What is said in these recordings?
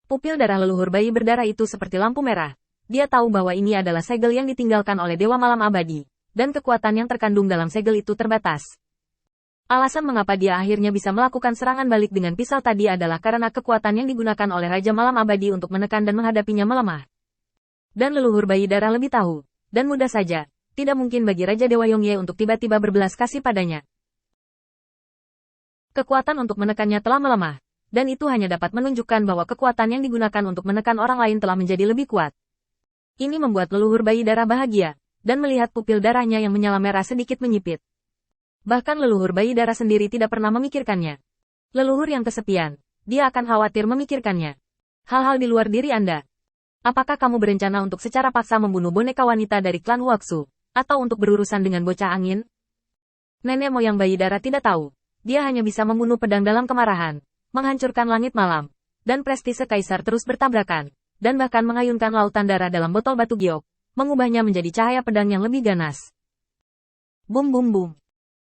Pupil darah leluhur bayi berdarah itu seperti lampu merah. Dia tahu bahwa ini adalah segel yang ditinggalkan oleh Dewa Malam Abadi, dan kekuatan yang terkandung dalam segel itu terbatas. Alasan mengapa dia akhirnya bisa melakukan serangan balik dengan pisau tadi adalah karena kekuatan yang digunakan oleh Raja Malam Abadi untuk menekan dan menghadapinya melemah. Dan leluhur bayi darah lebih tahu, dan mudah saja, tidak mungkin bagi Raja Dewa Yongye untuk tiba-tiba berbelas kasih padanya. Kekuatan untuk menekannya telah melemah, dan itu hanya dapat menunjukkan bahwa kekuatan yang digunakan untuk menekan orang lain telah menjadi lebih kuat. Ini membuat leluhur bayi darah bahagia, dan melihat pupil darahnya yang menyala merah sedikit menyipit. Bahkan leluhur bayi darah sendiri tidak pernah memikirkannya. Leluhur yang kesepian, dia akan khawatir memikirkannya. Hal-hal di luar diri Anda. Apakah kamu berencana untuk secara paksa membunuh boneka wanita dari klan Waksu, atau untuk berurusan dengan bocah angin? Nenek moyang bayi darah tidak tahu. Dia hanya bisa membunuh pedang dalam kemarahan, menghancurkan langit malam, dan prestise kaisar terus bertabrakan, dan bahkan mengayunkan lautan darah dalam botol batu giok, mengubahnya menjadi cahaya pedang yang lebih ganas. Bum bum bum.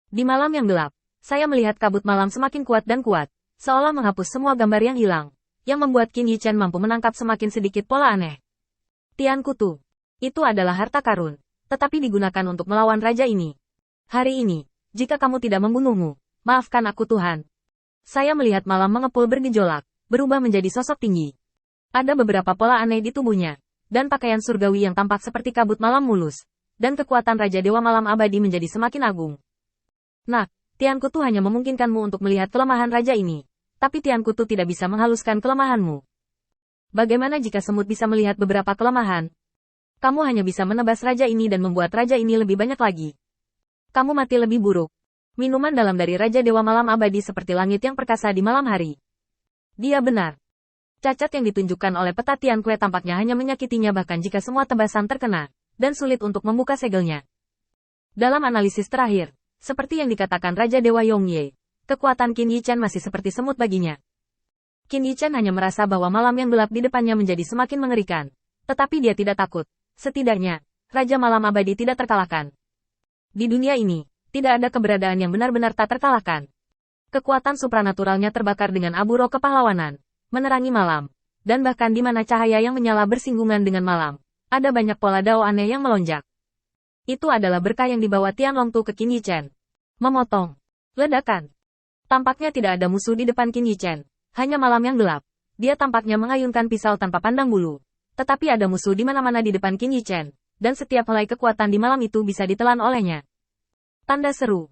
Di malam yang gelap, saya melihat kabut malam semakin kuat dan kuat, seolah menghapus semua gambar yang hilang, yang membuat Qin Yichen mampu menangkap semakin sedikit pola aneh. Tian Kutu. Itu adalah harta karun, tetapi digunakan untuk melawan raja ini. Hari ini, jika kamu tidak membunuhmu, maafkan aku Tuhan. Saya melihat malam mengepul bergejolak, berubah menjadi sosok tinggi. Ada beberapa pola aneh di tubuhnya, dan pakaian surgawi yang tampak seperti kabut malam mulus, dan kekuatan Raja Dewa Malam Abadi menjadi semakin agung. Nak, Tian Kutu hanya memungkinkanmu untuk melihat kelemahan raja ini, tapi Tian Kutu tidak bisa menghaluskan kelemahanmu. Bagaimana jika semut bisa melihat beberapa kelemahan? Kamu hanya bisa menebas raja ini dan membuat raja ini lebih banyak lagi. Kamu mati lebih buruk. Minuman dalam dari Raja Dewa Malam Abadi seperti langit yang perkasa di malam hari. Dia benar. Cacat yang ditunjukkan oleh peta Tian Kue tampaknya hanya menyakitinya bahkan jika semua tebasan terkena, dan sulit untuk membuka segelnya. Dalam analisis terakhir, seperti yang dikatakan Raja Dewa Yongye, kekuatan Qin Yichen masih seperti semut baginya. Qin Yichen hanya merasa bahwa malam yang gelap di depannya menjadi semakin mengerikan, tetapi dia tidak takut. Setidaknya, Raja Malam Abadi tidak terkalahkan. Di dunia ini, tidak ada keberadaan yang benar-benar tak terkalahkan. Kekuatan supranaturalnya terbakar dengan abu roh kepahlawanan, menerangi malam, dan bahkan di mana cahaya yang menyala bersinggungan dengan malam, ada banyak pola dao aneh yang melonjak. Itu adalah berkah yang dibawa Tian Longtu ke Qin Yichen. Memotong. Ledakan. Tampaknya tidak ada musuh di depan Qin Yichen, hanya malam yang gelap. Dia tampaknya mengayunkan pisau tanpa pandang bulu. Tetapi ada musuh di mana-mana di depan Qin Yichen, dan setiap helai kekuatan di malam itu bisa ditelan olehnya. Tanda seru.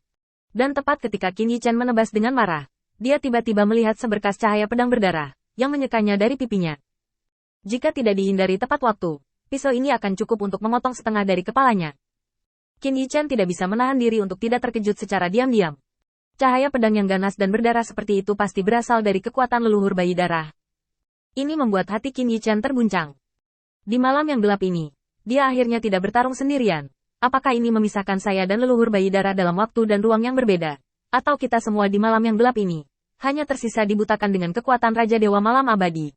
Dan tepat ketika Qin Yichen menebas dengan marah, dia tiba-tiba melihat seberkas cahaya pedang berdarah, yang menyekanya dari pipinya. Jika tidak dihindari tepat waktu, pisau ini akan cukup untuk memotong setengah dari kepalanya. Qin Yichen tidak bisa menahan diri untuk tidak terkejut secara diam-diam. Cahaya pedang yang ganas dan berdarah seperti itu pasti berasal dari kekuatan leluhur bayi darah. Ini membuat hati Qin Yichen terguncang. Di malam yang gelap ini, dia akhirnya tidak bertarung sendirian. Apakah ini memisahkan saya dan leluhur bayi darah dalam waktu dan ruang yang berbeda? Atau kita semua di malam yang gelap ini, hanya tersisa dibutakan dengan kekuatan Raja Dewa Malam Abadi?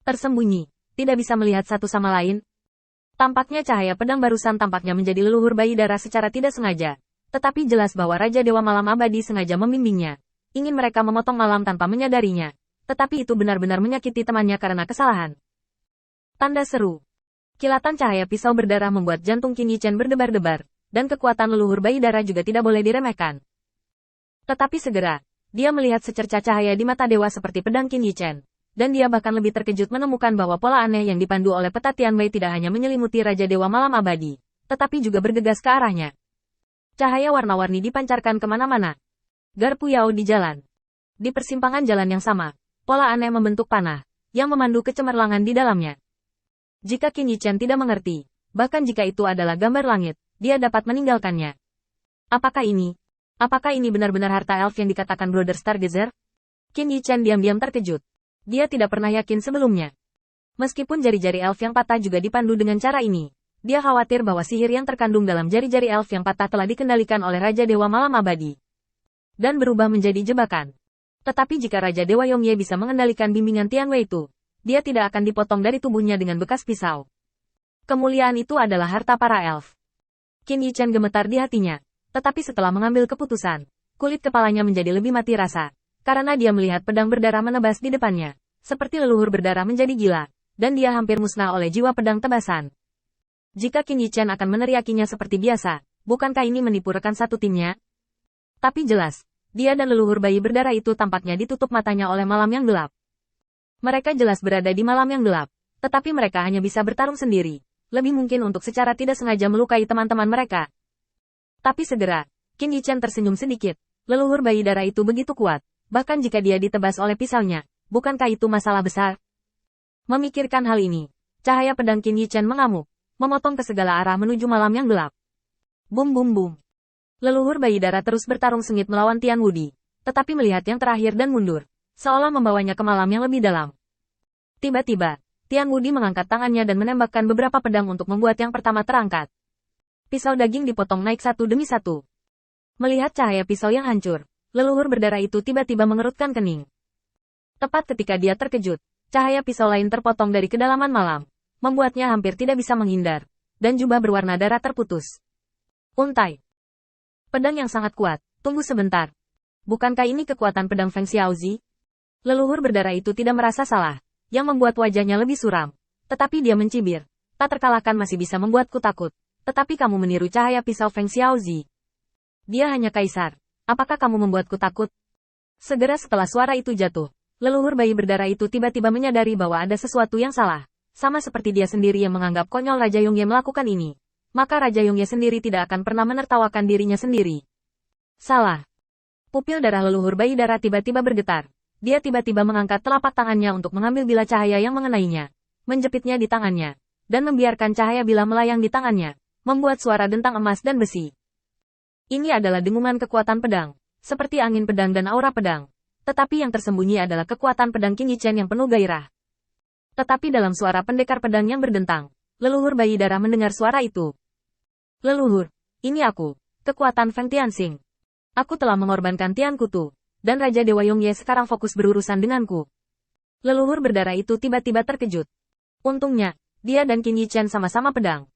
Tersembunyi, tidak bisa melihat satu sama lain. Tampaknya cahaya pedang barusan tampaknya menjadi leluhur bayi darah secara tidak sengaja. Tetapi jelas bahwa Raja Dewa Malam Abadi sengaja membimbingnya. Ingin mereka memotong malam tanpa menyadarinya. Tetapi itu benar-benar menyakiti temannya karena kesalahan. Tanda seru. Kilatan cahaya pisau berdarah membuat jantung Qin Yichen berdebar-debar, dan kekuatan leluhur bayi darah juga tidak boleh diremehkan. Tetapi segera, dia melihat secercah cahaya di mata dewa seperti pedang Qin Yichen. Dan dia bahkan lebih terkejut menemukan bahwa pola aneh yang dipandu oleh peta Tian Wei tidak hanya menyelimuti Raja Dewa Malam Abadi, tetapi juga bergegas ke arahnya. Cahaya warna-warni dipancarkan kemana-mana. Garpu Yao di jalan. Di persimpangan jalan yang sama, pola aneh membentuk panah, yang memandu kecemerlangan di dalamnya. Jika Qin Yichen tidak mengerti, bahkan jika itu adalah gambar langit, dia dapat meninggalkannya. Apakah ini benar-benar harta elf yang dikatakan Brother Stargazer? Qin Yichen diam-diam terkejut. Dia tidak pernah yakin sebelumnya. Meskipun jari-jari elf yang patah juga dipandu dengan cara ini, dia khawatir bahwa sihir yang terkandung dalam jari-jari elf yang patah telah dikendalikan oleh Raja Dewa Malam Abadi. Dan berubah menjadi jebakan. Tetapi jika Raja Dewa Yongye bisa mengendalikan bimbingan Tian Wei itu, dia tidak akan dipotong dari tubuhnya dengan bekas pisau. Kemuliaan itu adalah harta para elf. Qin Yichen gemetar di hatinya. Tetapi setelah mengambil keputusan, kulit kepalanya menjadi lebih mati rasa. Karena dia melihat pedang berdarah menebas di depannya, seperti leluhur berdarah menjadi gila, dan dia hampir musnah oleh jiwa pedang tebasan. Jika Qin Yichen akan meneriakinya seperti biasa, bukankah ini menipu rekan satu timnya? Tapi jelas, dia dan leluhur bayi berdarah itu tampaknya ditutup matanya oleh malam yang gelap. Mereka jelas berada di malam yang gelap, tetapi mereka hanya bisa bertarung sendiri. Lebih mungkin untuk secara tidak sengaja melukai teman-teman mereka. Tapi segera, Qin Yichen tersenyum sedikit. Leluhur bayi darah itu begitu kuat, bahkan jika dia ditebas oleh pisaunya, bukankah itu masalah besar? Memikirkan hal ini, cahaya pedang Qin Yichen mengamuk, memotong ke segala arah menuju malam yang gelap. Bum bum bum. Leluhur bayi darah terus bertarung sengit melawan Tian Wudi, tetapi melihat yang terakhir dan mundur, seolah membawanya ke malam yang lebih dalam. Tiba-tiba, Tian Wudi mengangkat tangannya dan menembakkan beberapa pedang untuk membuat yang pertama terangkat. Pisau daging dipotong naik satu demi satu. Melihat cahaya pisau yang hancur, leluhur berdarah itu tiba-tiba mengerutkan kening. Tepat ketika dia terkejut, cahaya pisau lain terpotong dari kedalaman malam, membuatnya hampir tidak bisa menghindar, dan jubah berwarna darah terputus. Untai. Pedang yang sangat kuat, tunggu sebentar. Bukankah ini kekuatan pedang Feng Xiaozi? Leluhur berdarah itu tidak merasa salah, yang membuat wajahnya lebih suram. Tetapi dia mencibir. Tak terkalahkan masih bisa membuatku takut. Tetapi kamu meniru cahaya pisau Feng Xiaozi. Dia hanya kaisar. Apakah kamu membuatku takut? Segera setelah suara itu jatuh, leluhur bayi berdarah itu tiba-tiba menyadari bahwa ada sesuatu yang salah. Sama seperti dia sendiri yang menganggap konyol Raja Yongye melakukan ini. Maka Raja Yongye sendiri tidak akan pernah menertawakan dirinya sendiri. Salah. Pupil darah leluhur bayi darah tiba-tiba bergetar. Dia tiba-tiba mengangkat telapak tangannya untuk mengambil bila cahaya yang mengenainya. Menjepitnya di tangannya. Dan membiarkan cahaya bila melayang di tangannya. Membuat suara dentang emas dan besi. Ini adalah dengungan kekuatan pedang. Seperti angin pedang dan aura pedang. Tetapi yang tersembunyi adalah kekuatan pedang Qin Yichen yang penuh gairah. Tetapi dalam suara pendekar pedang yang berdentang, leluhur bayi darah mendengar suara itu. Leluhur, ini aku, kekuatan Feng Tianxing. Aku telah mengorbankan Tian Kutu, dan Raja Dewa Yongye sekarang fokus berurusan denganku. Leluhur berdarah itu tiba-tiba terkejut. Untungnya, dia dan Qin Yichen sama-sama pedang.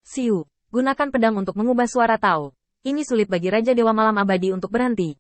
Siu, gunakan pedang untuk mengubah suara Tao. Ini sulit bagi Raja Dewa Malam Abadi untuk berhenti.